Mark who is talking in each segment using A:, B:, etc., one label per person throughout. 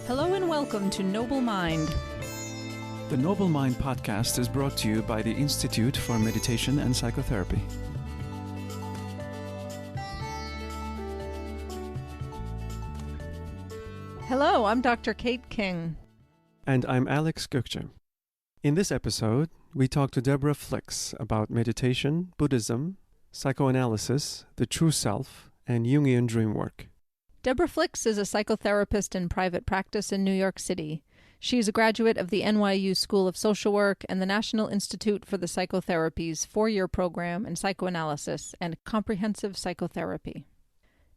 A: Hello and welcome to Noble Mind.
B: The Noble Mind podcast is brought to you by the Institute for Meditation and Psychotherapy.
A: Hello, I'm Dr. Kate King.
B: And I'm Alex Gökçe. In this episode, we talk to Debra Flics about meditation, Buddhism, psychoanalysis, the true self, and Jungian dream work.
A: Debra Flics is a psychotherapist in private practice in New York City. She is a graduate of the NYU School of Social Work and the National Institute for the Psychotherapies 4-year program in psychoanalysis and comprehensive psychotherapy.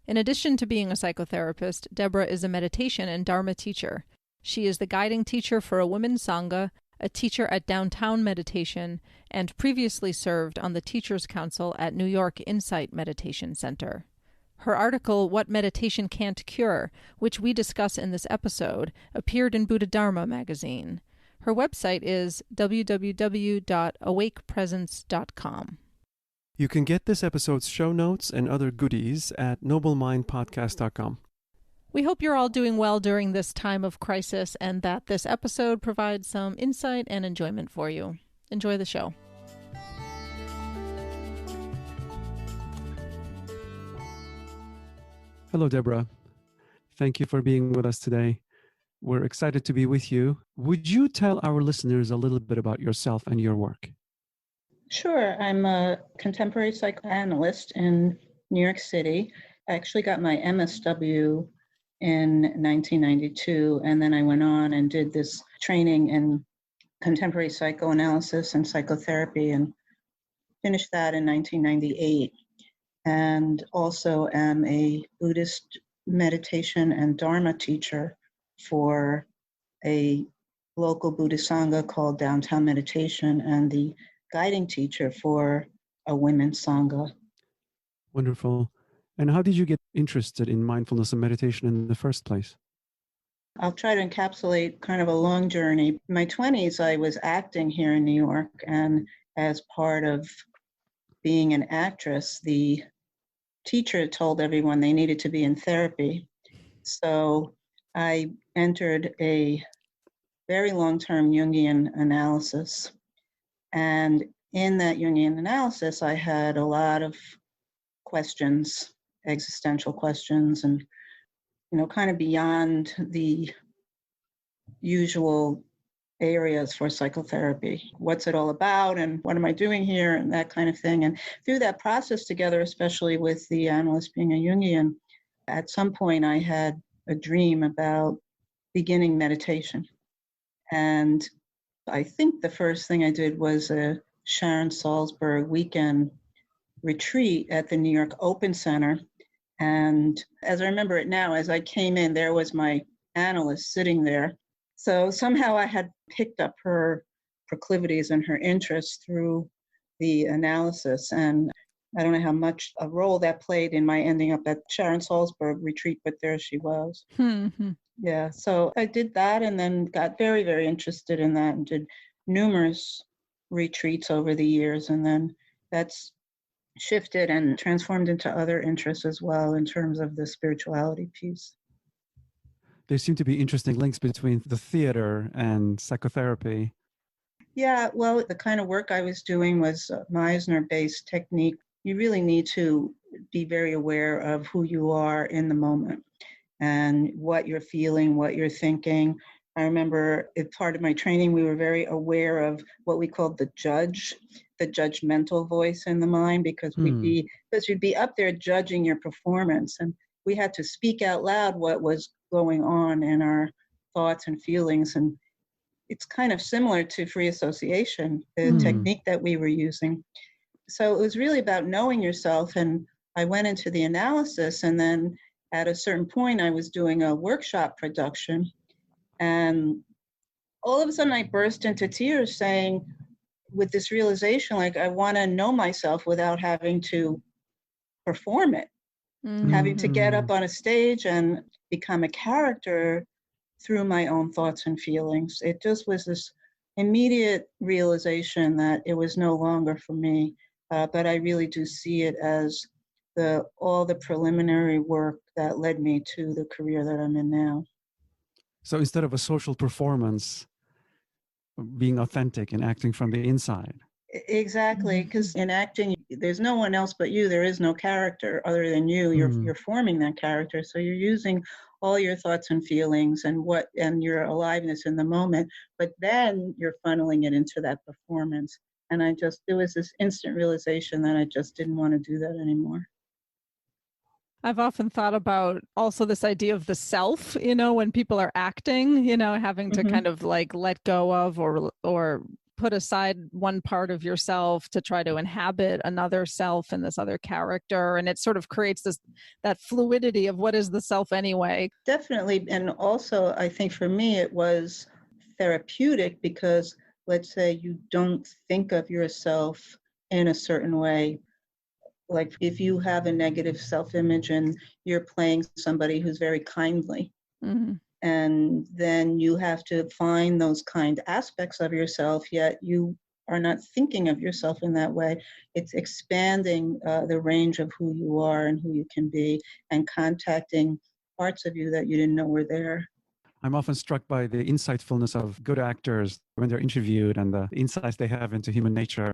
A: In addition to being a psychotherapist, Debra is a meditation and Dharma teacher. She is the guiding teacher for a women's Sangha, a teacher at Downtown Meditation, and previously served on the Teachers Council at New York Insight Meditation Center. Her article, What Meditation Can't Cure, which we discuss in this episode, appeared in Buddha Dharma magazine. Her website is www.awakepresence.com.
B: You can get this episode's show notes and other goodies at noblemindpodcast.com.
A: We hope you're all doing well during this time of crisis and that this episode provides some insight and enjoyment for you. Enjoy the show.
B: Hello, Debra. Thank you for being with us today. We're excited to be with you. Would you tell our listeners a little bit about yourself and your work?
C: Sure. I'm a contemporary psychoanalyst in New York City. I actually got my MSW in 1992, and then I went on and did this training in contemporary psychoanalysis and psychotherapy and finished that in 1998. And also am a Buddhist meditation and Dharma teacher for a local Buddhist Sangha called Downtown Meditation and the guiding teacher for a women's Sangha.
B: Wonderful. And how did you get interested in mindfulness and meditation in the first place?
C: I'll try to encapsulate kind of a long journey. In my 20s, I was acting here in New York, and as part of being an actress, the teacher told everyone they needed to be in therapy. So I entered a very long-term Jungian analysis. And in that Jungian analysis, I had a lot of questions, existential questions, and, kind of beyond the usual areas for psychotherapy. What's it all about and what am I doing here and that kind of thing. And through that process together, especially with the analyst being a Jungian, at some point I had a dream about beginning meditation. And I think the first thing I did was a Sharon Salzberg weekend retreat at the New York Open Center. And as I remember it now, as I came in, there was my analyst sitting there. So somehow I had picked up her proclivities and her interests through the analysis. And I don't know how much a role that played in my ending up at Sharon Salzberg retreat, but there she was.
A: Mm-hmm.
C: Yeah, so I did that and then got very, very interested in that and did numerous retreats over the years. And then that's shifted and transformed into other interests as well in terms of the spirituality piece.
B: There seem to be interesting links between the theater and psychotherapy.
C: Yeah, well, the kind of work I was doing was Meisner-based technique. You really need to be very aware of who you are in the moment and what you're feeling, what you're thinking. I remember as part of my training, we were very aware of what we called the judgmental voice in the mind, because you'd be up there judging your performance, and we had to speak out loud what was going on in our thoughts and feelings. And it's kind of similar to free association, the technique that we were using. So it was really about knowing yourself. And I went into the analysis, and then at a certain point I was doing a workshop production, and all of a sudden I burst into tears saying, with this realization, like, I want to know myself without having to perform it. Having to get up on a stage and become a character through my own thoughts and feelings. It just was this immediate realization that it was no longer for me, but I really do see it as all the preliminary work that led me to the career that I'm in now.
B: So instead of a social performance, being authentic and acting from the inside.
C: Exactly, because in acting, there's no one else but you. There is no character other than you. You're forming that character, so you're using all your thoughts and feelings and your aliveness in the moment. But then you're funneling it into that performance. And there was this instant realization that I just didn't want to do that anymore.
A: I've often thought about also this idea of the self, when people are acting, having to kind of like let go of or put aside one part of yourself to try to inhabit another self and this other character. And it sort of creates that fluidity of what is the self anyway.
C: Definitely. And also, I think for me, it was therapeutic because let's say you don't think of yourself in a certain way. Like if you have a negative self-image and you're playing somebody who's very kindly, and then you have to find those kind aspects of yourself, yet you are not thinking of yourself in that way. It's expanding the range of who you are and who you can be and contacting parts of you that you didn't know were there.
B: I'm often struck by the insightfulness of good actors when they're interviewed and the insights they have into human nature.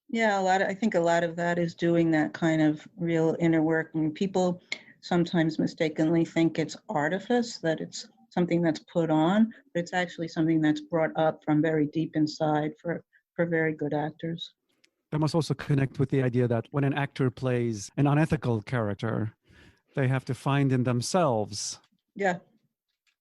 C: Yeah, I think a lot of that is doing that kind of real inner work. And people sometimes mistakenly think it's artifice, that it's something that's put on, but it's actually something that's brought up from very deep inside for very good actors.
B: That must also connect with the idea that when an actor plays an unethical character, they have to find in themselves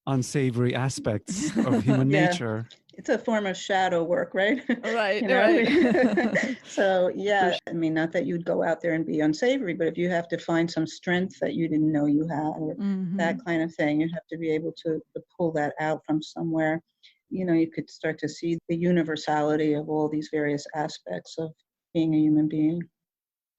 B: unsavory aspects of human nature.
C: It's a form of shadow work, right?
A: Right, right.
C: So, yeah, I mean, not that you'd go out there and be unsavory, but if you have to find some strength that you didn't know you had or that kind of thing, you have to be able to pull that out from somewhere. You could start to see the universality of all these various aspects of being a human being.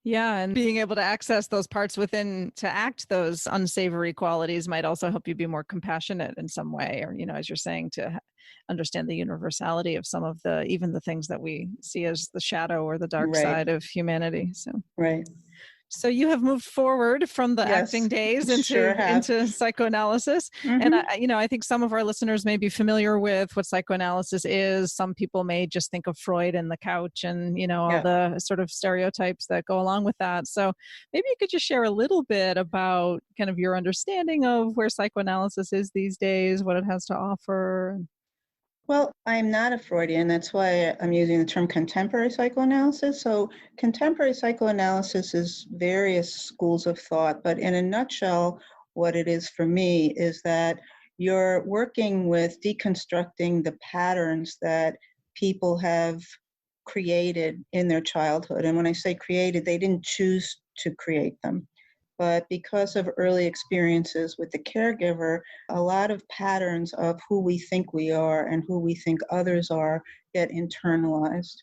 A: Yeah, and being able to access those parts within to act those unsavory qualities might also help you be more compassionate in some way, or, as you're saying, to understand the universality of some of even the things that we see as the shadow or the dark side of humanity. So you have moved forward from the acting days into psychoanalysis. And I think some of our listeners may be familiar with what psychoanalysis is. Some people may just think of Freud and the couch and, all the sort of stereotypes that go along with that. So maybe you could just share a little bit about kind of your understanding of where psychoanalysis is these days, what it has to offer.
C: Well, I'm not a Freudian. That's why I'm using the term contemporary psychoanalysis. So contemporary psychoanalysis is various schools of thought, but in a nutshell, what it is for me is that you're working with deconstructing the patterns that people have created in their childhood. And when I say created, they didn't choose to create them. But because of early experiences with the caregiver, a lot of patterns of who we think we are and who we think others are get internalized.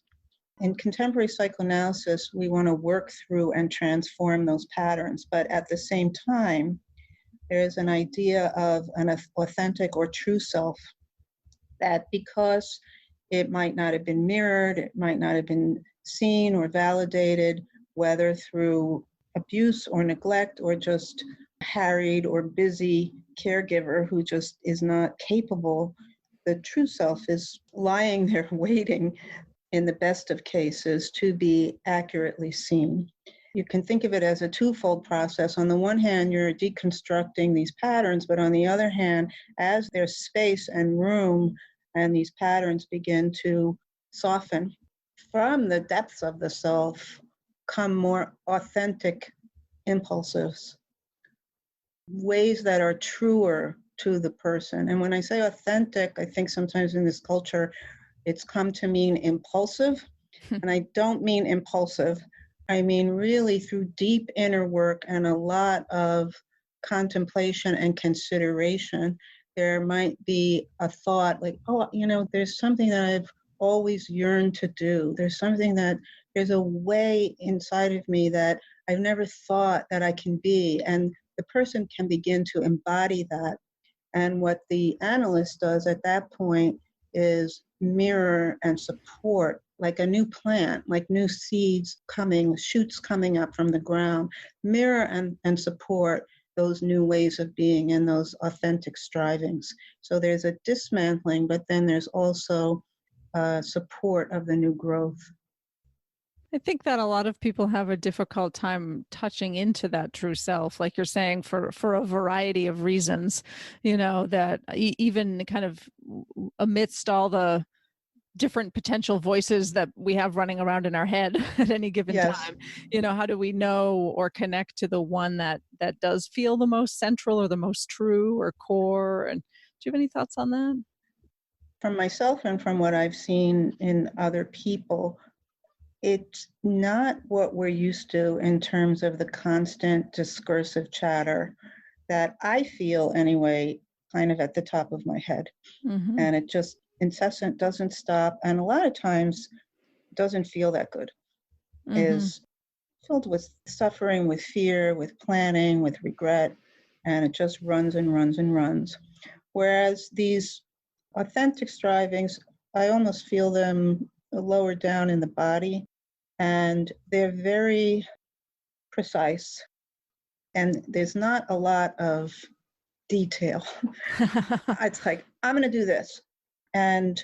C: In contemporary psychoanalysis, we want to work through and transform those patterns. But at the same time, there's an idea of an authentic or true self that because it might not have been mirrored, it might not have been seen or validated, whether through abuse or neglect or just harried or busy caregiver who just is not capable, the true self is lying there waiting in the best of cases to be accurately seen. You can think of it as a twofold process. On the one hand, you're deconstructing these patterns, but on the other hand, as there's space and room and these patterns begin to soften, from the depths of the self come more authentic impulses, ways that are truer to the person. And when I say authentic, I think sometimes in this culture, it's come to mean impulsive. And I don't mean impulsive. I mean really through deep inner work and a lot of contemplation and consideration, there might be a thought like, oh, there's something that I've always yearned to do. There's a way inside of me that I've never thought that I can be. And the person can begin to embody that. And what the analyst does at that point is mirror and support, like a new plant, like new seeds coming, shoots coming up from the ground, mirror and support those new ways of being and those authentic strivings. So there's a dismantling, but then there's also support of the new growth.
A: I think that a lot of people have a difficult time touching into that true self, like you're saying, for a variety of reasons, that even kind of amidst all the different potential voices that we have running around in our head at any given time, how do we know or connect to the one that does feel the most central or the most true or core? And do you have any thoughts on that?
C: From myself and from what I've seen in other people, it's not what we're used to in terms of the constant discursive chatter that I feel anyway, kind of at the top of my head.
A: Mm-hmm.
C: And it just incessant, doesn't stop, and a lot of times doesn't feel that good.
A: Mm-hmm.
C: Is filled with suffering, with fear, with planning, with regret, and it just runs and runs and runs. Whereas these authentic strivings, I almost feel them lower down in the body, and they're very precise, and there's not a lot of detail. It's like, I'm going to do this. And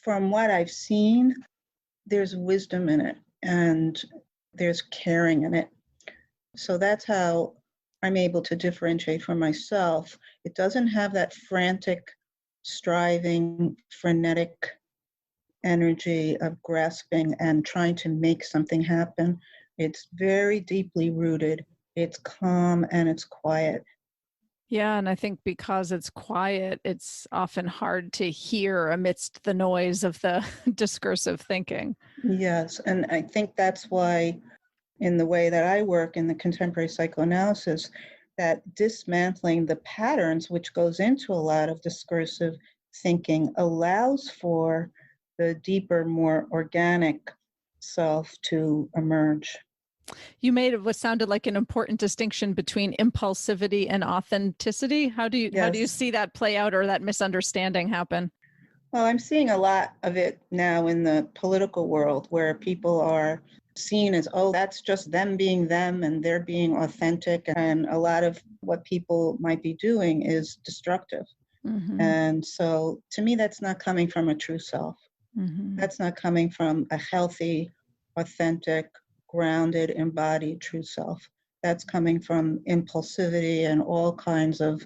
C: from what I've seen, there's wisdom in it and there's caring in it. So that's how I'm able to differentiate for myself. It doesn't have that frantic, striving, frenetic energy of grasping and trying to make something happen. It's very deeply rooted. It's calm and it's quiet.
A: Yeah, and I think because it's quiet, it's often hard to hear amidst the noise of the discursive thinking.
C: Yes, and I think that's why in the way that I work in the contemporary psychoanalysis, that dismantling the patterns which goes into a lot of discursive thinking allows for the deeper, more organic self to emerge.
A: You made what sounded like an important distinction between impulsivity and authenticity. How do you see that play out or that misunderstanding happen?
C: Well, I'm seeing a lot of it now in the political world where people are seen as, oh, that's just them being them and they're being authentic. And a lot of what people might be doing is destructive.
A: Mm-hmm.
C: And so to me, that's not coming from a true self.
A: Mm-hmm.
C: That's not coming from a healthy, authentic, grounded, embodied true self. That's coming from impulsivity and all kinds of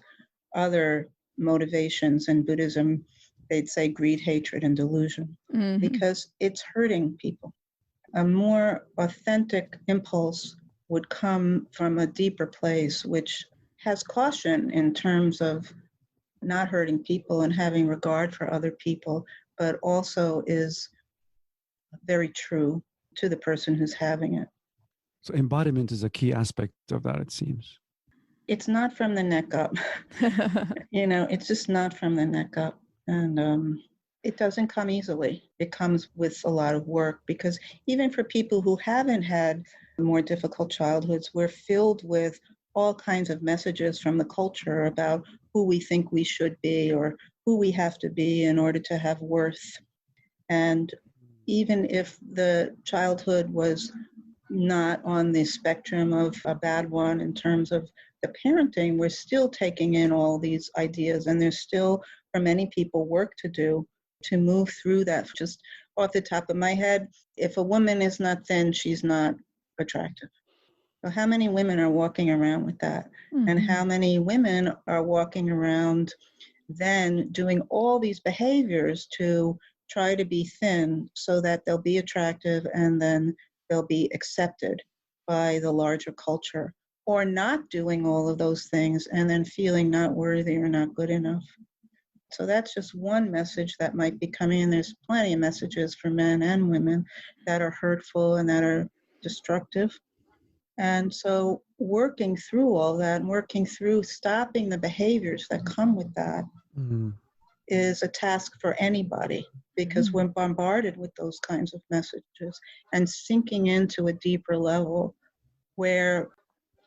C: other motivations. In Buddhism, they'd say greed, hatred, and delusion,
A: Mm-hmm.
C: because it's hurting people. A more authentic impulse would come from a deeper place, which has caution in terms of not hurting people and having regard for other people, but also is very true to the person who's having it.
B: So embodiment is a key aspect of that, it seems.
C: It's not from the neck up. It's just not from the neck up. And it doesn't come easily. It comes with a lot of work, because even for people who haven't had more difficult childhoods, we're filled with all kinds of messages from the culture about who we think we should be or who we have to be in order to have worth. And even if the childhood was not on the spectrum of a bad one in terms of the parenting, we're still taking in all these ideas, and there's still, for many people, work to do to move through that. Just off the top of my head, if a woman is not thin, she's not attractive. So how many women are walking around with that? Mm-hmm. And how many women are walking around then doing all these behaviors to try to be thin so that they'll be attractive and then they'll be accepted by the larger culture, or not doing all of those things and then feeling not worthy or not good enough. So that's just one message that might be coming in. There's plenty of messages for men and women that are hurtful and that are destructive. And so working through all that and working through stopping the behaviors that come with that is a task for anybody, because we're bombarded with those kinds of messages, and sinking into a deeper level where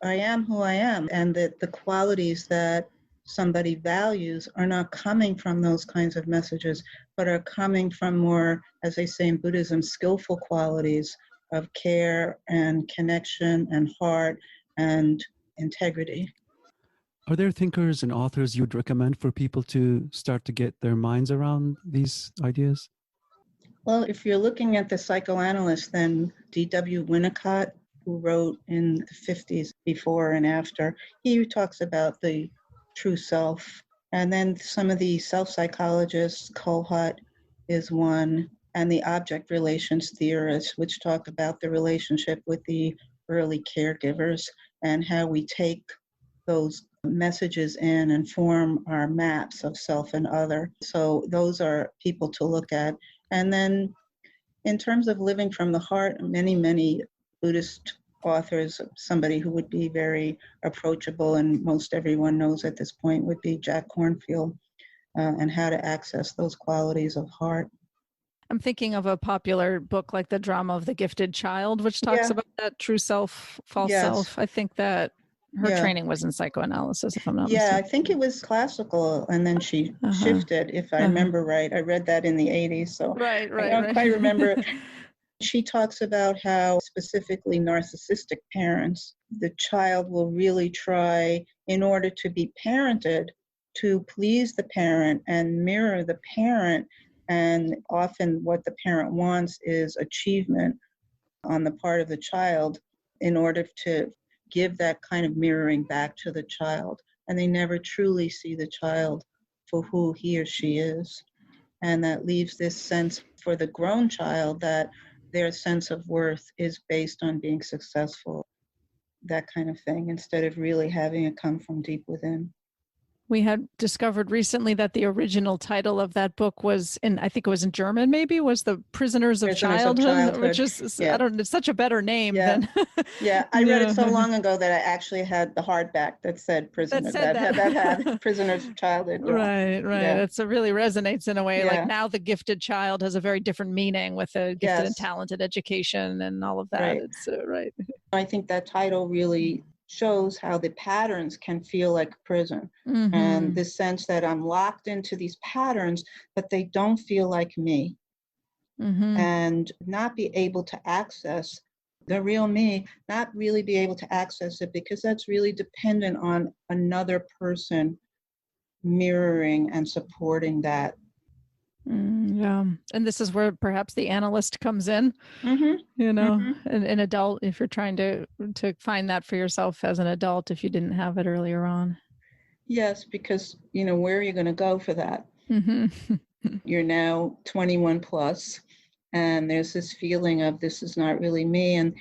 C: I am who I am, and that the qualities that somebody values are not coming from those kinds of messages, but are coming from more, as they say in Buddhism, skillful qualities of care and connection and heart and integrity.
B: Are there thinkers and authors you'd recommend for people to start to get their minds around these ideas?
C: Well, if you're looking at the psychoanalyst, then D.W. Winnicott, who wrote in the 50s, Before and After, he talks about the true self. And then some of the self-psychologists, Kohut is one, and the object relations theorists, which talk about the relationship with the early caregivers and how we take those messages in and form our maps of self and other. So those are people to look at. And then in terms of living from the heart, many Buddhist authors, somebody who would be very approachable and most everyone knows at this point would be Jack Kornfield, and how to access those qualities of heart.
A: I'm thinking of a popular book like The Drama of the Gifted Child, which talks about that true self, false self. I think that her training was in psychoanalysis, if I'm not mistaken.
C: I think it was classical, and then she shifted, if I remember right. I read that in the 80s, so I don't quite remember. She talks about how specifically narcissistic parents, the child will really try, in order to be parented, to please the parent and mirror the parent. And often what the parent wants is achievement on the part of the child in order to give that kind of mirroring back to the child. And they never truly see the child for who he or she is. And that leaves this sense for the grown child that their sense of worth is based on being successful, that kind of thing, instead of really having it come from deep within.
A: We had discovered recently that the original title of that book was I think it was in German, maybe, was The Prisoners of Childhood, which is, I don't know, it's such a better name than.
C: I read it so long ago that I actually had the hardback that said Prisoners, that had Prisoners of Childhood.
A: Right. It really resonates in a way. Like now the gifted child has a very different meaning with a gifted and talented education and all of that. It's right.
C: I think that title really shows how the patterns can feel like prison, and the sense that I'm locked into these patterns, but they don't feel like me, and not be able to access the real me, not really be able to access it because that's really dependent on another person mirroring and supporting that.
A: And this is where perhaps the analyst comes in, an adult, if you're trying to find that for yourself as an adult, if you didn't have it earlier on.
C: Yes, because, where are you going to go for that? You're now 21 plus, and there's this feeling of this is not really me. And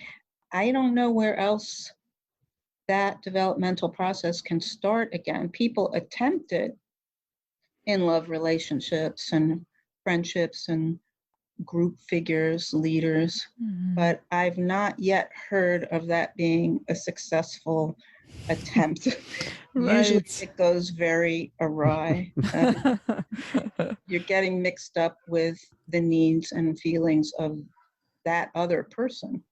C: I don't know where else that developmental process can start again. People attempt it in love relationships and friendships and group figures, leaders, but I've not yet heard of that being a successful attempt. Usually it goes very awry. You're getting mixed up with the needs and feelings of that other person.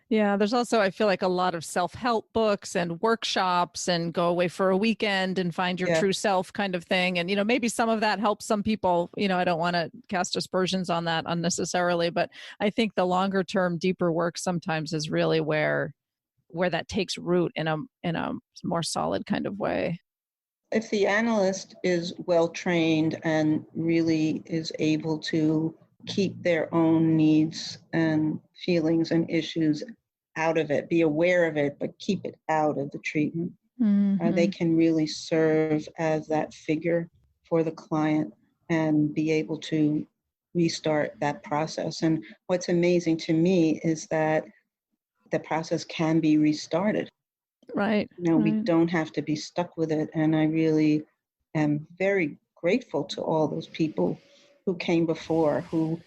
A: Yeah, there's also, I feel like, a lot of self-help books and workshops and go away for a weekend and find your true self kind of thing. And, maybe some of that helps some people. I don't want to cast aspersions on that unnecessarily, but I think the longer term, deeper work sometimes is really where that takes root in a more solid kind of way.
C: If the analyst is well trained and really is able to keep their own needs and feelings and issues out of it, be aware of it, but keep it out of the treatment. They can really serve as that figure for the client and be able to restart that process. And what's amazing to me is that the process can be restarted.
A: Right.
C: We don't have to be stuck with it. And I really am very grateful to all those people who came before, who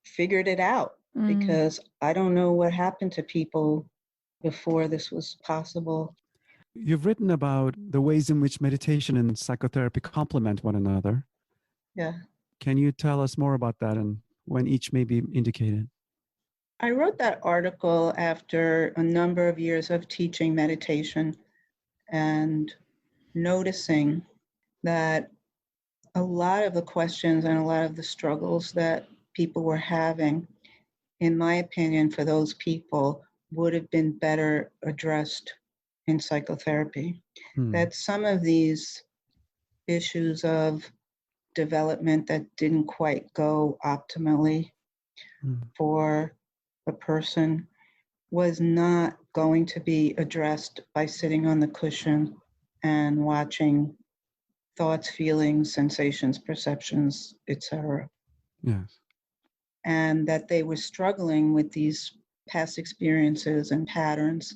C: figured it out, because I don't know what happened to people before this was possible.
B: You've written about the ways in which meditation and psychotherapy complement one another.
C: Yeah.
B: Can you tell us more about that and when each may be indicated?
C: I wrote that article after a number of years of teaching meditation and noticing that a lot of the questions and a lot of the struggles that people were having, in my opinion, for those people, would have been better addressed in psychotherapy. That some of these issues of development that didn't quite go optimally for a person was not going to be addressed by sitting on the cushion and watching thoughts, feelings, sensations, perceptions, etc.
B: Yes.
C: And that they were struggling with these past experiences and patterns,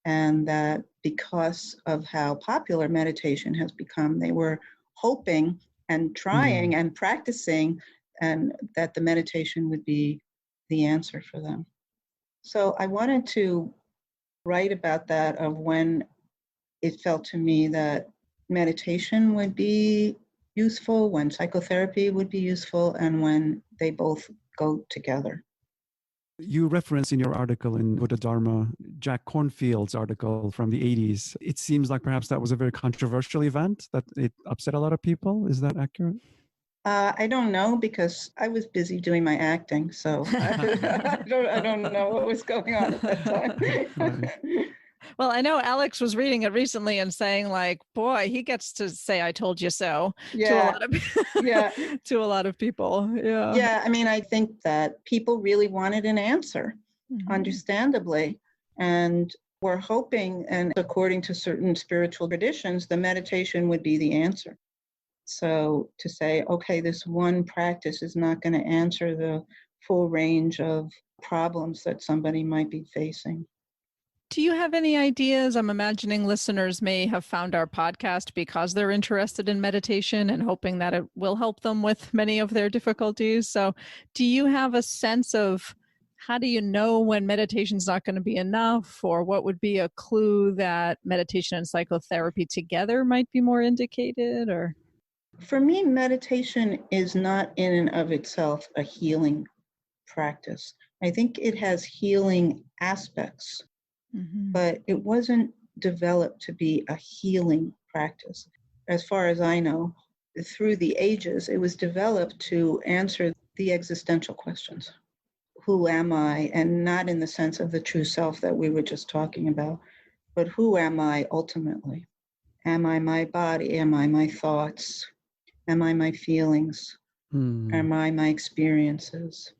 C: and that because of how popular meditation has become, they were hoping and trying and practicing, and that the meditation would be the answer for them. So I wanted to write about that, of when it felt to me that meditation would be useful, when psychotherapy would be useful, and when they both go together.
B: You reference in your article in Buddha Dharma, Jack Kornfield's article from the 80s. It seems like perhaps that was a very controversial event, that it upset a lot of people. Is that accurate?
C: I don't know, because I was busy doing my acting, so I don't know what was going on at that time.
A: Well, I know Alex was reading it recently and saying, like, boy, he gets to say "I told you so" to a lot of to a lot of people.
C: Yeah. I mean, I think that people really wanted an answer, understandably, and were hoping, and according to certain spiritual traditions, the meditation would be the answer. So to say, okay, this one practice is not going to answer the full range of problems that somebody might be facing.
A: Do you have any ideas? I'm imagining listeners may have found our podcast because they're interested in meditation and hoping that it will help them with many of their difficulties. So do you have a sense of, how do you know when meditation's not going to be enough, or what would be a clue that meditation and psychotherapy together might be more indicated? Or
C: for me, meditation is not in and of itself a healing practice. I think it has healing aspects, but it wasn't developed to be a healing practice. As far as I know, through the ages, it was developed to answer the existential questions. Who am I? And not in the sense of the true self that we were just talking about, but who am I ultimately? Am I my body? Am I my thoughts? Am I my feelings? Am I my experiences?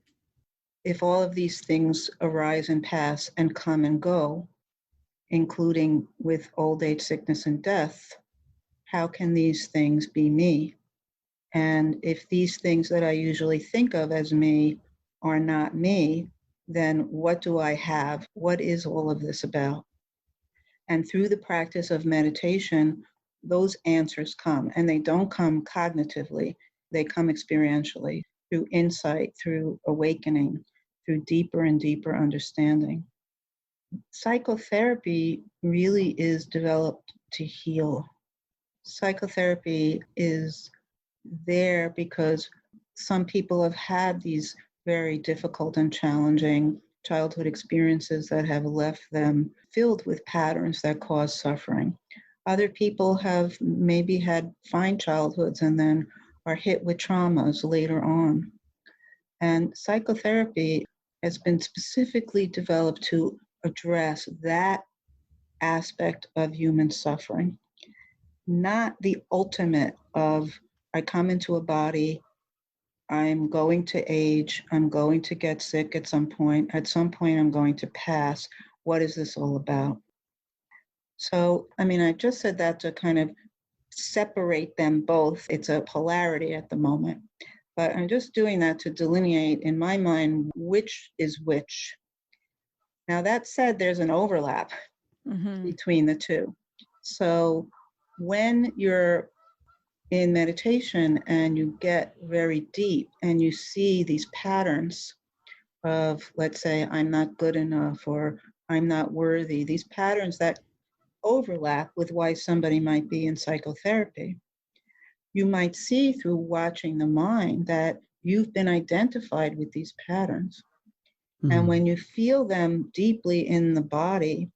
C: If all of these things arise and pass and come and go, including with old age, sickness, and death, how can these things be me? And if these things that I usually think of as me are not me, then what do I have? What is all of this about? And through the practice of meditation, those answers come, and they don't come cognitively, they come experientially, through insight, through awakening, through deeper and deeper understanding. Psychotherapy really is developed to heal. Psychotherapy is there because some people have had these very difficult and challenging childhood experiences that have left them filled with patterns that cause suffering. Other people have maybe had fine childhoods and then are hit with traumas later on. And psychotherapy has been specifically developed to address that aspect of human suffering, not the ultimate of, I come into a body, I'm going to age, I'm going to get sick at some point I'm going to pass. What is this all about? So, I mean, I just said that to kind of separate them both. It's a polarity at the moment, but I'm just doing that to delineate in my mind which is which. Now, that said, there's an overlap between the two. So when you're in meditation and you get very deep and you see these patterns of, let's say, I'm not good enough or I'm not worthy, these patterns that overlap with why somebody might be in psychotherapy, you might see through watching the mind that you've been identified with these patterns. And when you feel them deeply in the body,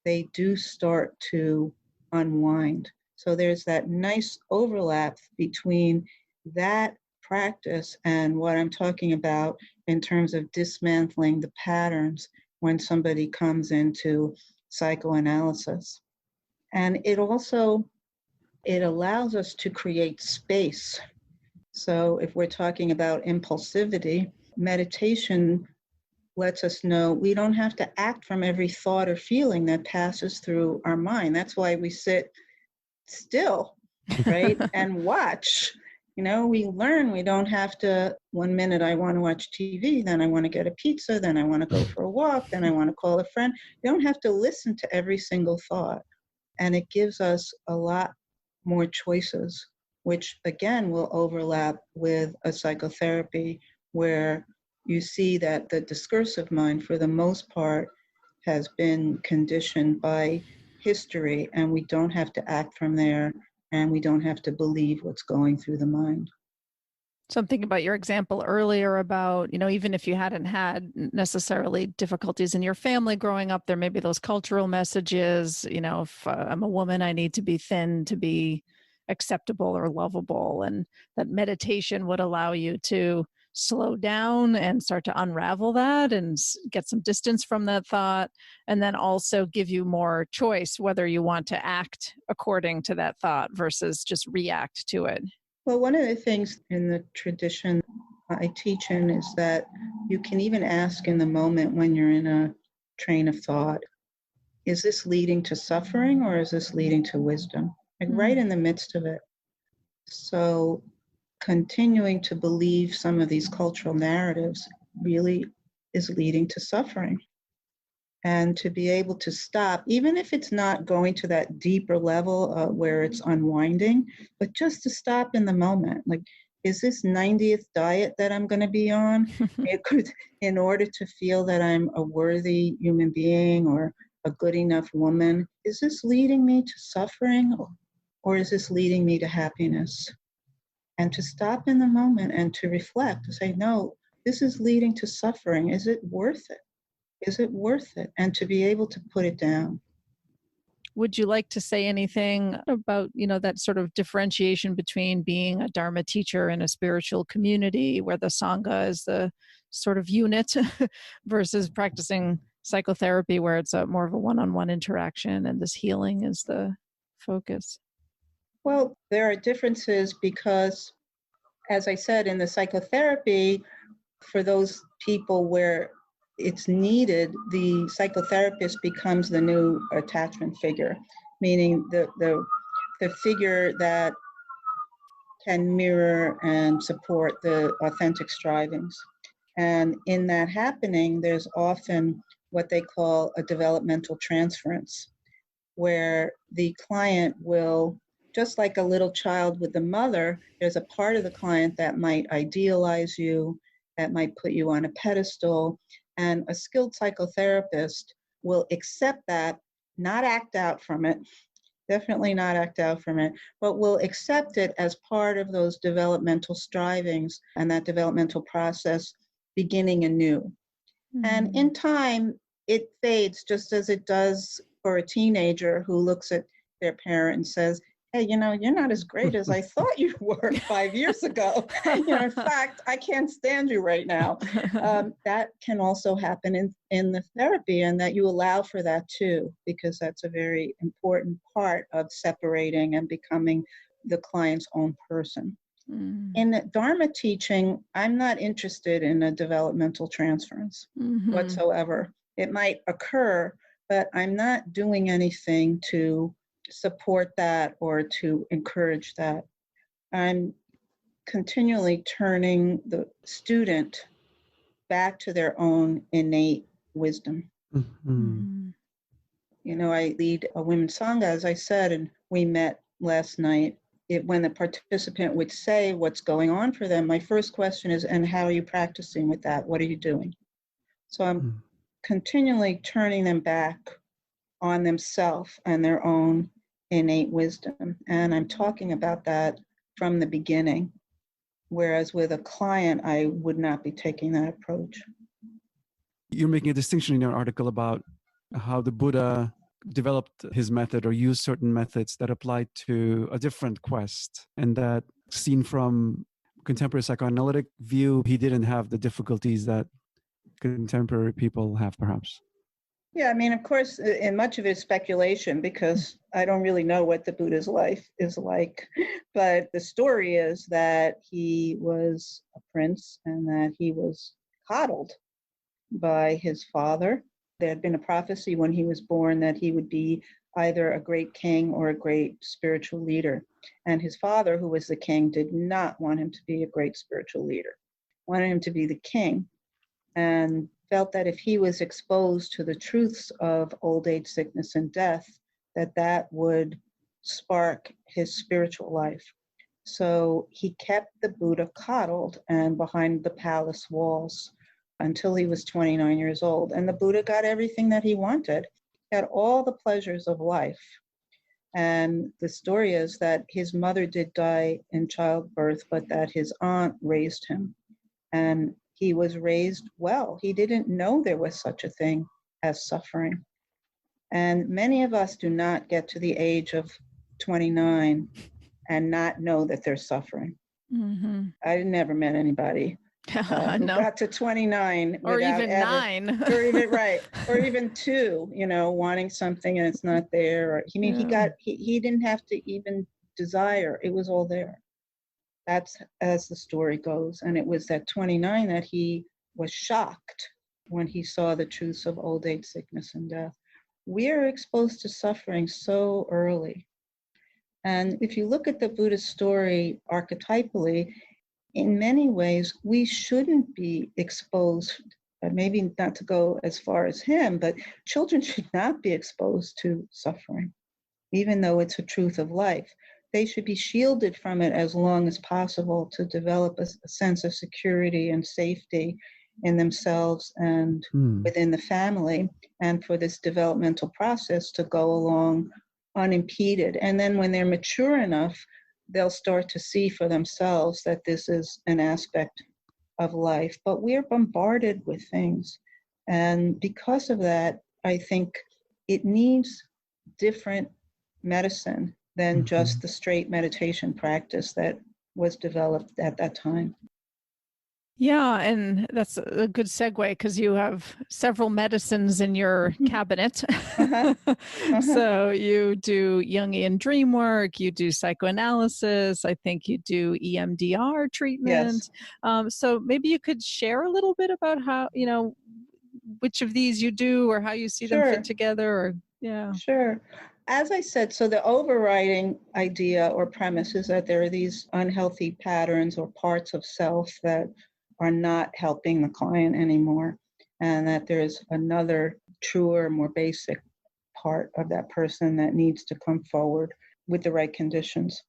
C: they do start to unwind. So there's that nice overlap between that practice and what I'm talking about in terms of dismantling the patterns when somebody comes into psychoanalysis. And it allows us to create space. So if we're talking about impulsivity, meditation lets us know we don't have to act from every thought or feeling that passes through our mind. That's why we sit still, right? And watch. We learn we don't have to, 1 minute I want to watch TV, then I want to get a pizza, then I want to go for a walk, then I want to call a friend. You don't have to listen to every single thought. And it gives us a lot more choices, which again will overlap with a psychotherapy where you see that the discursive mind, for the most part, has been conditioned by history, and we don't have to act from there, and we don't have to believe what's going through the mind.
A: Something about your example earlier about, even if you hadn't had necessarily difficulties in your family growing up, there may be those cultural messages, if I'm a woman, I need to be thin to be acceptable or lovable, and that meditation would allow you to slow down and start to unravel that and get some distance from that thought, and then also give you more choice whether you want to act according to that thought versus just react to it.
C: Well, one of the things in the tradition I teach in is that you can even ask in the moment when you're in a train of thought, is this leading to suffering or is this leading to wisdom? Like right in the midst of it. So continuing to believe some of these cultural narratives really is leading to suffering. And to be able to stop, even if it's not going to that deeper level where it's unwinding, but just to stop in the moment. Like, is this 90th diet that I'm going to be on? It could, in order to feel that I'm a worthy human being or a good enough woman, is this leading me to suffering or is this leading me to happiness? And to stop in the moment and to reflect, to say, no, this is leading to suffering. Is it worth it? Is it worth it? And to be able to put it down.
A: Would you like to say anything about, that sort of differentiation between being a Dharma teacher in a spiritual community where the Sangha is the sort of unit versus practicing psychotherapy where it's more of a one-on-one interaction and this healing is the focus?
C: Well, there are differences because, as I said, in the psychotherapy, for those people where it's needed, the psychotherapist becomes the new attachment figure, meaning the figure that can mirror and support the authentic strivings. And in that happening, there's often what they call a developmental transference, where the client will, just like a little child with the mother, there's a part of the client that might idealize you, that might put you on a pedestal, and a skilled psychotherapist will accept that, not act out from it, definitely not act out from it, but will accept it as part of those developmental strivings and that developmental process beginning anew. And in time, it fades just as it does for a teenager who looks at their parent and says, hey, you're not as great as I thought you were 5 years ago. In fact, I can't stand you right now. That can also happen in the therapy, and that you allow for that too, because that's a very important part of separating and becoming the client's own person. In Dharma teaching, I'm not interested in a developmental transference whatsoever. It might occur, but I'm not doing anything to support that or to encourage that. I'm continually turning the student back to their own innate wisdom. I lead a women's Sangha, as I said, and we met last night. When the participant would say what's going on for them, my first question is, and how are you practicing with that? What are you doing? So I'm continually turning them back on themselves and their own innate wisdom. And I'm talking about that from the beginning, whereas with a client, I would not be taking that approach.
B: You're making a distinction in your article about how the Buddha developed his method or used certain methods that applied to a different quest, and that seen from contemporary psychoanalytic view, he didn't have the difficulties that contemporary people have, perhaps.
C: Yeah, I mean, of course, and much of it is speculation because I don't really know what the Buddha's life is like. But the story is that he was a prince and that he was coddled by his father. There had been a prophecy when he was born that he would be either a great king or a great spiritual leader. And his father, who was the king, did not want him to be a great spiritual leader, wanted him to be the king, and felt that if he was exposed to the truths of old age, sickness, and death, that would spark his spiritual life. So he kept the Buddha coddled and behind the palace walls until he was 29 years old. And the Buddha got everything that he wanted. He had all the pleasures of life. And the story is that his mother did die in childbirth, but that his aunt raised him. And he was raised well. He didn't know there was such a thing as suffering. And many of us do not get to the age of 29 and not know that they're suffering.
A: Mm-hmm.
C: I never met anybody who
A: No.
C: got to 29
A: Or
C: without
A: even
C: ever,
A: 9.
C: or even right, or even 2, wanting something and it's not there. Or, he didn't have to even desire. It was all there. That's as the story goes. And it was at 29 that he was shocked when he saw the truths of old age, sickness, and death. We are exposed to suffering so early. And if you look at the Buddha story archetypally, in many ways, we shouldn't be exposed, maybe not to go as far as him, but children should not be exposed to suffering, even though it's a truth of life. They should be shielded from it as long as possible to develop a sense of security and safety in themselves and within the family, and for this developmental process to go along unimpeded. And then when they're mature enough, they'll start to see for themselves that this is an aspect of life. But we're bombarded with things. And because of that, I think it needs different medicine than just the straight meditation practice that was developed at that time.
A: Yeah, and that's a good segue because you have several medicines in your cabinet. So you do Jungian dream work, you do psychoanalysis, I think you do EMDR treatment.
C: Yes.
A: So maybe you could share a little bit about how, which of these you do or how you see them fit together. Or
C: Sure. As I said, so the overriding idea or premise is that there are these unhealthy patterns or parts of self that are not helping the client anymore, and that there's another truer, more basic part of that person that needs to come forward with the right conditions.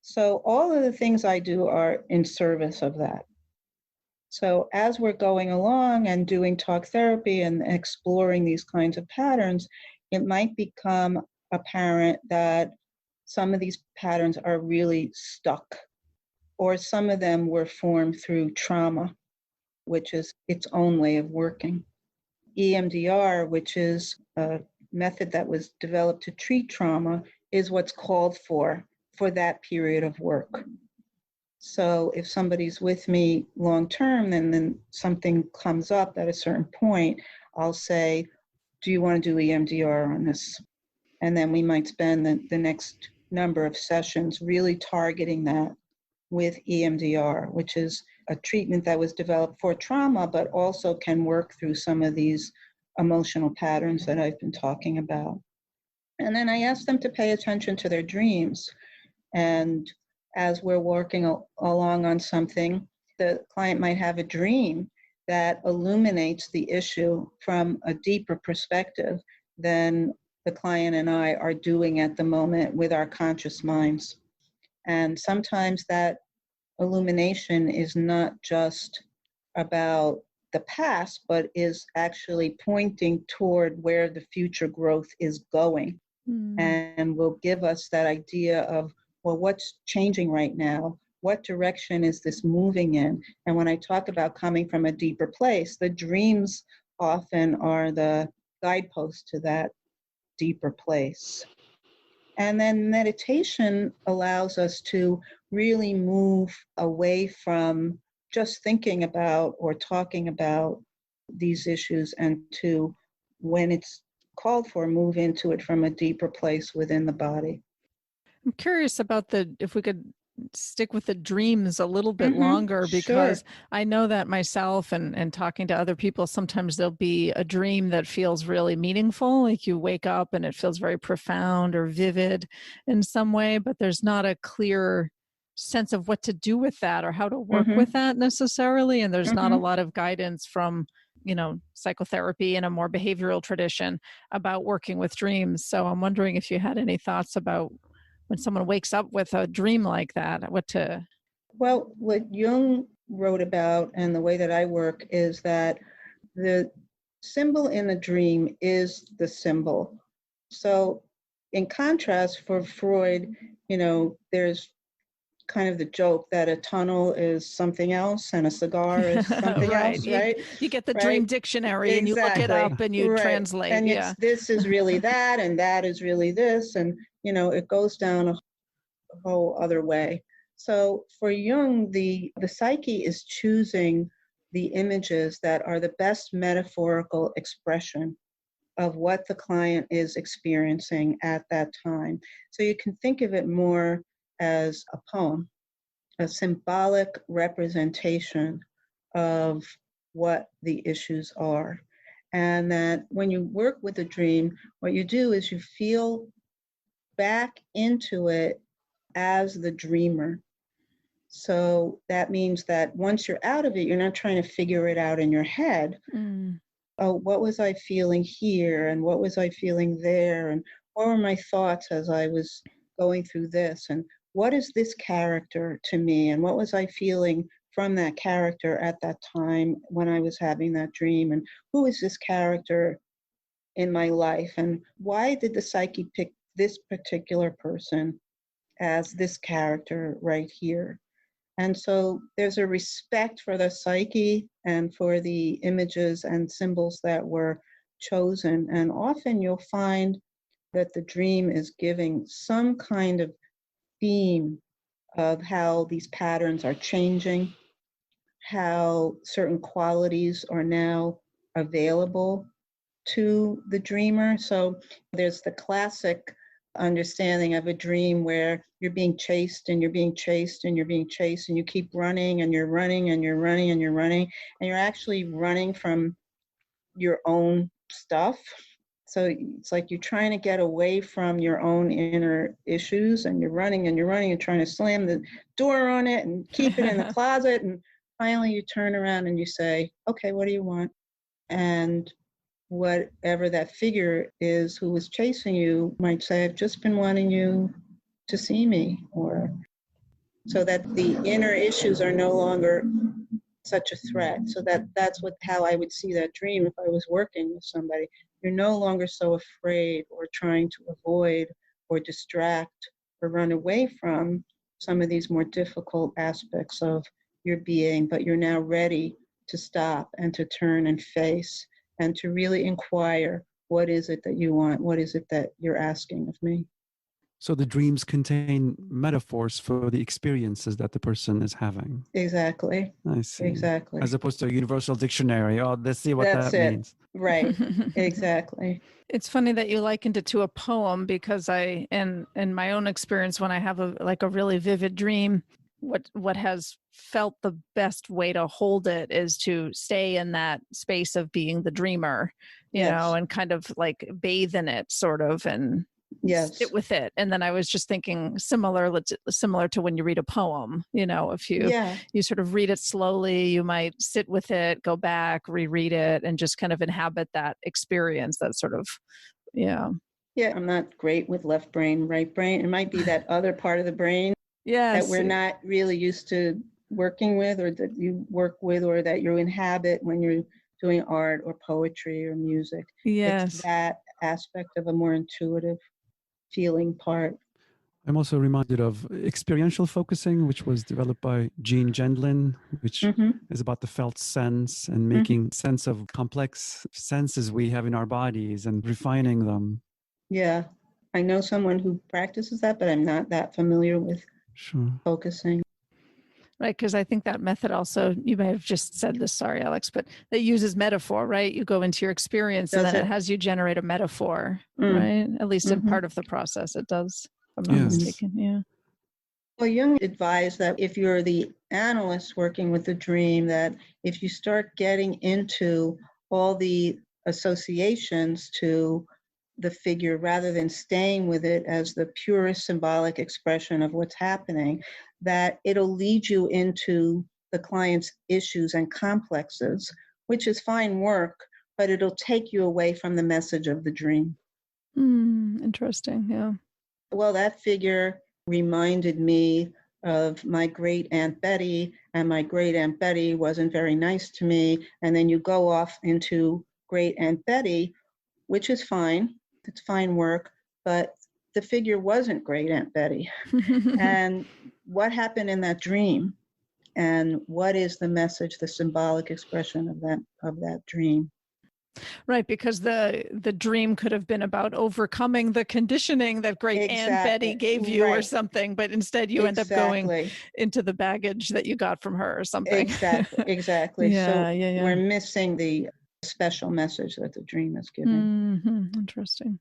C: So all of the things I do are in service of that. So as we're going along and doing talk therapy and exploring these kinds of patterns, it might become apparent that some of these patterns are really stuck, or some of them were formed through trauma, which is its own way of working. EMDR, which is a method that was developed to treat trauma, is what's called for that period of work. So if somebody's with me long term, then something comes up at a certain point, I'll say, do you want to do EMDR on this? And then we might spend the next number of sessions really targeting that with EMDR, which is a treatment that was developed for trauma, but also can work through some of these emotional patterns that I've been talking about. And then I ask them to pay attention to their dreams. And as we're working along on something, the client might have a dream that illuminates the issue from a deeper perspective than the client and I are doing at the moment with our conscious minds. And sometimes that illumination is not just about the past, but is actually pointing toward where the future growth is going, and will give us that idea of, well, what's changing right now? What direction is this moving in? And when I talk about coming from a deeper place, the dreams often are the guidepost to that deeper place. And then meditation allows us to really move away from just thinking about or talking about these issues, and to, when it's called for, move into it from a deeper place within the body.
A: I'm curious about if we could stick with the dreams a little bit
C: Mm-hmm.
A: longer, because
C: Sure.
A: I know that myself and talking to other people, sometimes there'll be a dream that feels really meaningful, like you wake up and it feels very profound or vivid in some way, but there's not a clear sense of what to do with that or how to work
C: Mm-hmm.
A: with that necessarily. And there's not a
C: Mm-hmm.
A: lot of guidance from, psychotherapy and a more behavioral tradition about working with dreams. So I'm wondering if you had any thoughts about when someone wakes up with a dream like that, what to...
C: Well, what Jung wrote about and the way that I work is that the symbol in the dream is the symbol. So in contrast, for Freud, there's kind of the joke that a tunnel is something else and a cigar is something
A: right.
C: else, right?
A: You get the
C: Right?
A: dream dictionary and you look it
C: Exactly.
A: up and you
C: Right.
A: translate.
C: And
A: Yeah.
C: this is really that, and that is really this. And, it goes down a whole other way. So for Jung, the psyche is choosing the images that are the best metaphorical expression of what the client is experiencing at that time. So you can think of it more as a poem, a symbolic representation of what the issues are. And that when you work with a dream, what you do is you feel back into it as the dreamer. So that means that once you're out of it, you're not trying to figure it out in your head. Oh, what was I feeling here? And what was I feeling there? And what were my thoughts as I was going through this? And what is this character to me? And what was I feeling from that character at that time when I was having that dream? And who is this character in my life? And why did the psyche pick this particular person as this character right here? And so there's a respect for the psyche and for the images and symbols that were chosen. And often you'll find that the dream is giving some kind of theme of how these patterns are changing, how certain qualities are now available to the dreamer. So there's the classic understanding of a dream where you're being chased and you're being chased and you're being chased and you keep running and you're running and you're running and you're running and you're actually running from your own stuff. So it's like you're trying to get away from your own inner issues and you're running and you're running and trying to slam the door on it and keep it in the closet. And finally you turn around and you say, okay, what do you want? And whatever that figure is who was chasing you might say, I've just been wanting you to see me, or so that the inner issues are no longer such a threat. So that's how I would see that dream if I was working with somebody. You're no longer so afraid or trying to avoid or distract or run away from some of these more difficult aspects of your being, but you're now ready to stop and to turn and face and to really inquire, what is it that you want? What is it that you're asking of me?
B: So the dreams contain metaphors for the experiences that the person is having.
C: Exactly.
B: I see.
C: Exactly.
B: As opposed to a universal dictionary. Oh, let's see what
C: That's
B: that
C: it.
B: means.
C: Right. Exactly.
A: It's funny that you likened it to a poem, because in my own experience, when I have a really vivid dream, what has felt the best way to hold it is to stay in that space of being the dreamer, and kind of like bathe in it sort of, and sit with it. And then I was just thinking similar to when you read a poem, if you sort of read it slowly, you might sit with it, go back, reread it, and just kind of inhabit that experience. That sort of,
C: Yeah, I'm not great with left brain, right brain. It might be that other part of the brain that we're not really used to working with, or that you work with, or that you inhabit when you're doing art or poetry or music.
A: Yes.
C: It's that aspect of a more intuitive feeling part.
B: I'm also reminded of experiential focusing, which was developed by Jean Gendlin, which is about the felt sense and making sense of complex senses we have in our bodies and refining them.
C: Yeah, I know someone who practices that, but I'm not that familiar with focusing.
A: Right, because I think that method also, you may have just said this, sorry, Alex, but that uses metaphor, right? You go into your experience and
C: Does
A: then it
C: it?
A: has you generate a metaphor,
C: Mm.
A: right? At least in
C: Mhm.
A: part of the process, it does, if I'm not
B: Yes.
A: mistaken. Yeah.
C: Well, Jung advised that if you're the analyst working with the dream, that if you start getting into all the associations to the figure rather than staying with it as the purest symbolic expression of what's happening, that it'll lead you into the client's issues and complexes, which is fine work, but it'll take you away from the message of the dream.
A: Interesting. Yeah.
C: Well, that figure reminded me of my great Aunt Betty, and my great Aunt Betty wasn't very nice to me. And then you go off into great Aunt Betty, which is fine. It's fine work, but the figure wasn't great Aunt Betty. And what happened in that dream? And what is the message, the symbolic expression of that dream?
A: Right, because the dream could have been about overcoming the conditioning that great Aunt Betty gave you or
C: Right.
A: something, but instead you end up going into the baggage that you got from her or something.
C: Exactly.
A: Yeah,
C: So we're missing the special message that the dream is giving.
A: Interesting.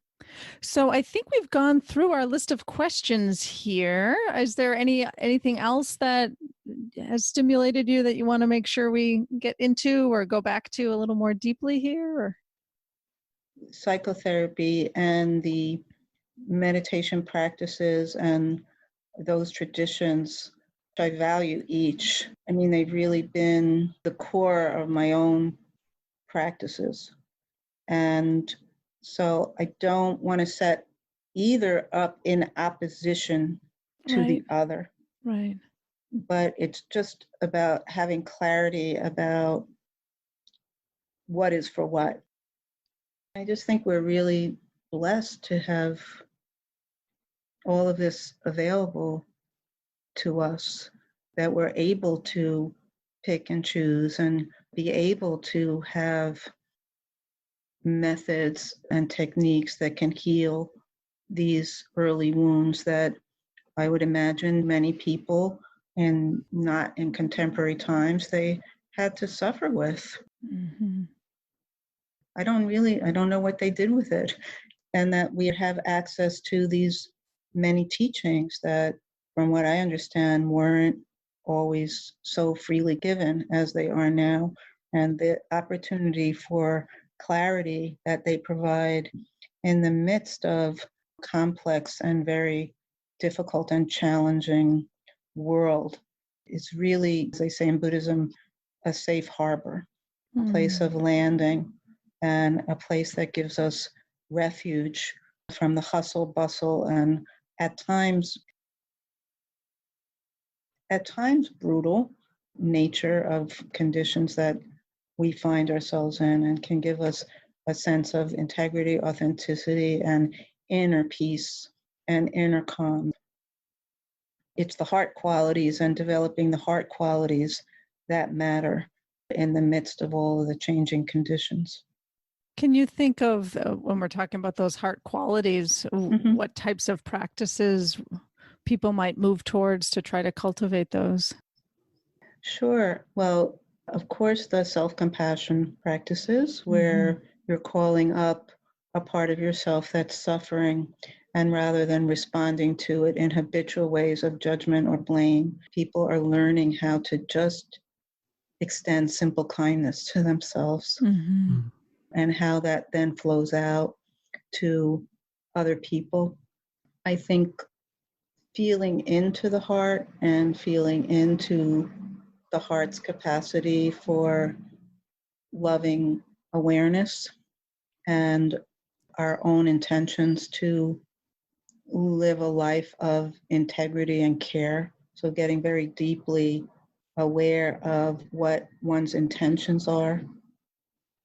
A: So I think we've gone through our list of questions here. Is there anything else that has stimulated you that you want to make sure we get into or go back to a little more deeply here? Or?
C: Psychotherapy and the meditation practices and those traditions, I value each. I mean, they've really been the core of my own practices. And so I don't want to set either up in opposition to the other.
A: Right.
C: But it's just about having clarity about what is for what. I just think we're really blessed to have all of this available to us, that we're able to pick and choose and be able to have methods and techniques that can heal these early wounds that I would imagine many people, and not in contemporary times, they had to suffer with.
A: Mm-hmm.
C: I don't know what they did with it. And that we have access to these many teachings that, from what I understand, weren't always so freely given as they are now. And the opportunity for clarity that they provide in the midst of complex and very difficult and challenging world is really, as they say in Buddhism, a safe harbor, a place of landing, and a place that gives us refuge from the hustle, bustle, and at times brutal nature of conditions that we find ourselves in, and can give us a sense of integrity, authenticity, and inner peace and inner calm. It's the heart qualities and developing the heart qualities that matter in the midst of all of the changing conditions.
A: Can you think of, when we're talking about those heart qualities, what types of practices people might move towards to try to cultivate those?
C: Sure. Well, of course, the self-compassion practices where you're calling up a part of yourself that's suffering, and rather than responding to it in habitual ways of judgment or blame, people are learning how to just extend simple kindness to themselves, and how that then flows out to other people. I think feeling into the heart and feeling into the heart's capacity for loving awareness and our own intentions to live a life of integrity and care. So getting very deeply aware of what one's intentions are,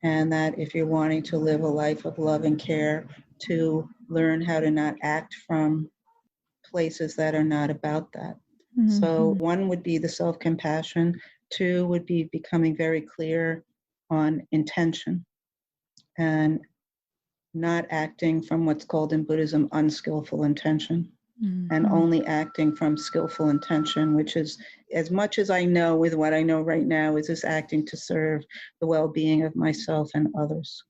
C: and that if you're wanting to live a life of love and care, to learn how to not act from places that are not about that. So one would be the self-compassion. Two would be becoming very clear on intention and not acting from what's called in Buddhism unskillful intention. and only acting from skillful intention, which is, as much as I know with what I know right now, is this acting to serve the well-being of myself and others.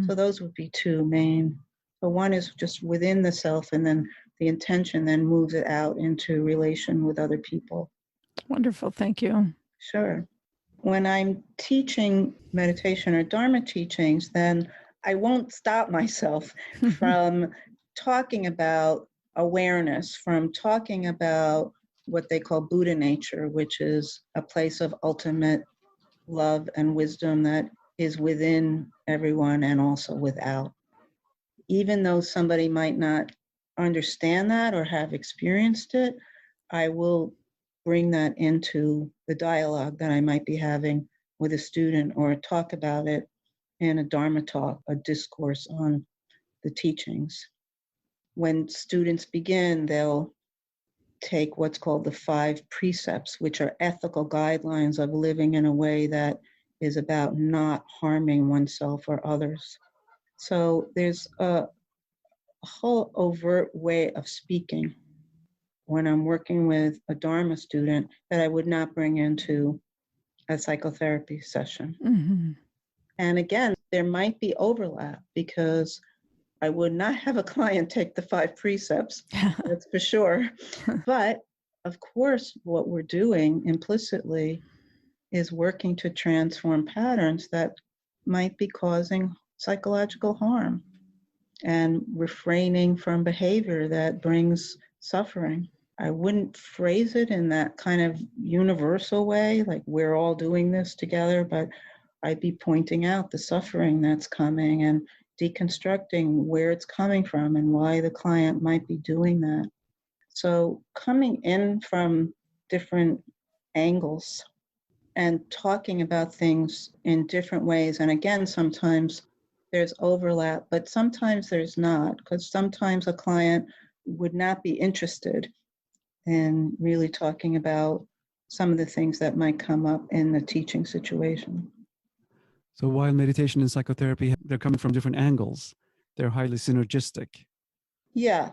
C: So those would be two main. So one is just within the self, and then the intention then moves it out into relation with other people.
A: Wonderful. Thank you.
C: Sure. When I'm teaching meditation or Dharma teachings, then I won't stop myself from talking about awareness, from talking about what they call Buddha nature, which is a place of ultimate love and wisdom that is within everyone and also without. Even though somebody might not understand that or have experienced it, I will bring that into the dialogue that I might be having with a student, or talk about it in a Dharma talk, a discourse on the teachings. When students begin, they'll take what's called the 5 precepts, which are ethical guidelines of living in a way that is about not harming oneself or others. So there's a whole overt way of speaking when I'm working with a Dharma student that I would not bring into a psychotherapy session. And again, there might be overlap, because I would not have a client take the 5 precepts, that's for sure. But of course, what we're doing implicitly is working to transform patterns that might be causing psychological harm and refraining from behavior that brings suffering. I wouldn't phrase it in that kind of universal way, like we're all doing this together, but I'd be pointing out the suffering that's coming and deconstructing where it's coming from and why the client might be doing that. So coming in from different angles and talking about things in different ways. And again, sometimes there's overlap, but sometimes there's not, because sometimes a client would not be interested in really talking about some of the things that might come up in the teaching situation.
B: So while meditation and psychotherapy, they're coming from different angles, they're highly synergistic.
C: Yeah,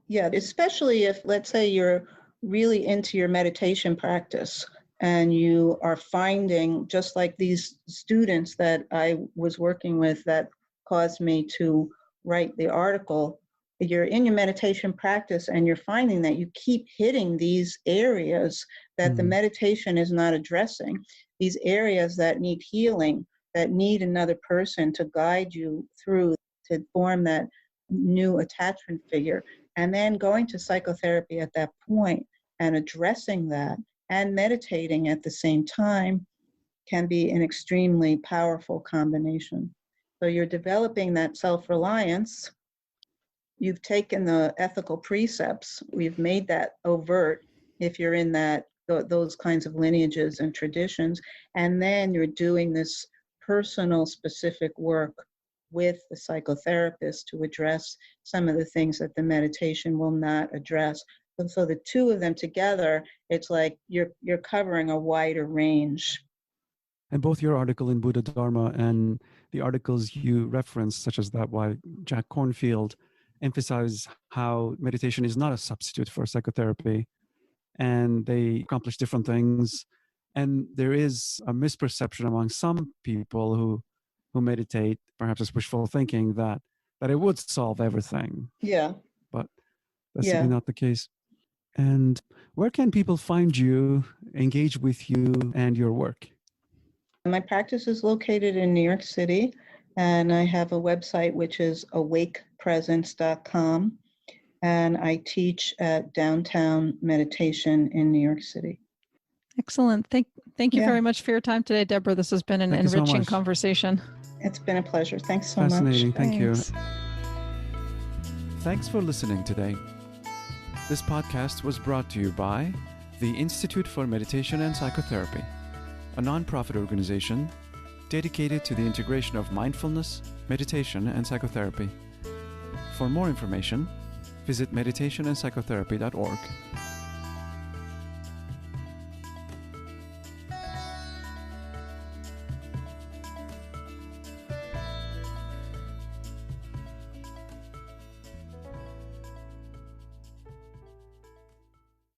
C: especially if, let's say, you're really into your meditation practice and you are finding, just like these students that I was working with that caused me to write the article, you're in your meditation practice and you're finding that you keep hitting these areas that the meditation is not addressing, these areas that need healing, that need another person to guide you through, to form that new attachment figure. And then going to psychotherapy at that point and addressing that and meditating at the same time can be an extremely powerful combination. So you're developing that self-reliance. You've taken the ethical precepts. We've made that overt if you're in that those kinds of lineages and traditions. And then you're doing this personal specific work with the psychotherapist to address some of the things that the meditation will not address. And so the two of them together, it's like you're covering a wider range.
B: And both your article in Buddha Dharma and the articles you reference, such as that by Jack Kornfield, emphasize how meditation is not a substitute for psychotherapy, and they accomplish different things. And there is a misperception among some people who meditate, perhaps as wishful thinking, that it would solve everything.
C: Yeah.
B: But that's simply not the case. And where can people find you, engage with you and your work?
C: My practice is located in New York City, and I have a website which is awakepresence.com, and I teach at Downtown Meditation in New York City.
A: Excellent. Thank you very much for your time today, Deborah. This has been an enriching conversation.
C: It's been a pleasure. Thanks so
B: Fascinating.
C: much.
B: Thank you.
D: Thanks for listening today. This podcast was brought to you by the Institute for Meditation and Psychotherapy, a nonprofit organization dedicated to the integration of mindfulness, meditation, and psychotherapy. For more information, visit meditationandpsychotherapy.org